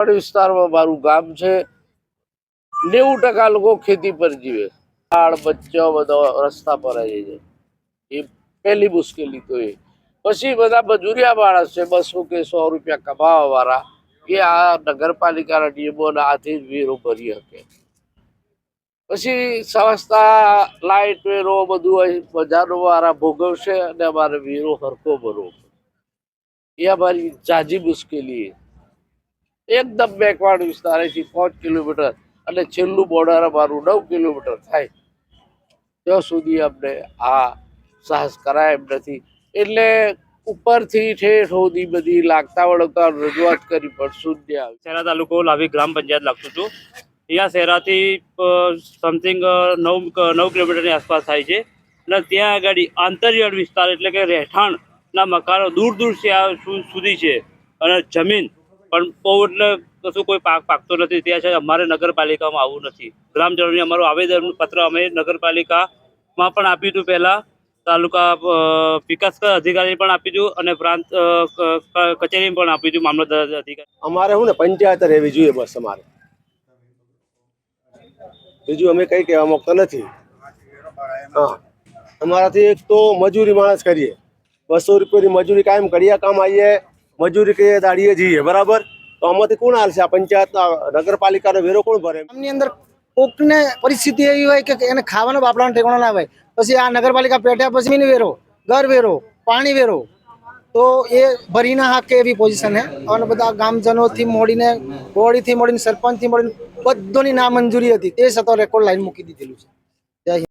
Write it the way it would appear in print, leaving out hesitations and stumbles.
વિસ્તારમાં મારું ગામ છે. 90% લોકો ખેતી પર જીવે. બાળ બચ્ચો બધો રસ્તા પર આવી જાય. એ પહેલી મુશ્કેલી તો એ. પછી બધા મજૂરિયા માણસ છે, 200 કે 100 રૂપિયા કમાવા વાળા, એ આ નગરપાલિકાના નિયમોના આથી જ વેરો ભરી શકે. પછી સંસ્થા લાઇટ વેરો બધું બજારો વાળા ભોગવશે અને અમારે વેરો હરખો ભરવો. એ અમારી ઝાઝી મુશ્કેલી. એકદમ બેકવાર્ડ વિસ્તાર, 5 કિલોમીટર, અને છેલ્લું બોર્ડર અમારું 9 કિલોમીટર થાય. ત્યાં સુધી અમને આ સાહસ કરાય એમ નથી. એટલે ઉપરથી ઠેઠ સુધી બધી લાગતા વળગતા રજૂઆત કરી પણ શૂન્ય આવે. શહેરા તાલુકો લાવી ગ્રામ પંચાયત લાગતું છું. અહીંયા શહેરાથી સમથિંગ 9 કિલોમીટરની આસપાસ થાય છે. અને ત્યાં આગળ આંતરિયાળ વિસ્તાર એટલે કે રહેઠાણના મકાનો દૂર દૂર સુધી છે. અને જમીન પણ બહુ એટલે કશું કોઈ પાક પાકતો નથી. ત્યાં છે અમારે નગરપાલિકામાં આવું નથી. ગ્રામજનોને અમારું આવેદન પત્ર અમે નગરપાલિકામાં પણ આપ્યું હતું. પહેલાં તાલુકા વિકાસ અધિકારી પણ આપ્યું હતું અને પ્રાંત કચેરી પણ આપ્યું હતું, મામલતદાર અધિકારી. અમારે શું ને પંચાયત રહેવી જોઈએ બસ. અમારે બીજું અમે કંઈ કહેવા માંગતા નથી. હા, અમારાથી એક તો મજૂરી માણસ કરીએ, 200 રૂપિયાની મજૂરી કાયમ કડિયા કામ આવીએ, મજૂરી કરીએ દાડીએ જઈએ, બરાબર. તો આમાંથી કોણ હાલશે? આ પંચાયત નગરપાલિકાનો વેરો કોણ ભરે? આમની અંદર કોકને પરિસ્થિતિ એવી હોય કે એને ખાવાનો બાપડાનો ઠેકાણો ના હોય, પછી આ નગરપાલિકા પેટ્યા પછી જમીન વેરો, ઘર વેરો, પાણી વેરો, તો એ ભરી ના હાકે એવી પોઝિશન હે. અને બધા ગામજનોથી મોડીને બોડીથી મોડીને સરપંચથી મોડીને બધોની નામંજૂરી હતી, તે છતાં રેકોર્ડ લાઈન મૂકી દીધેલું છે.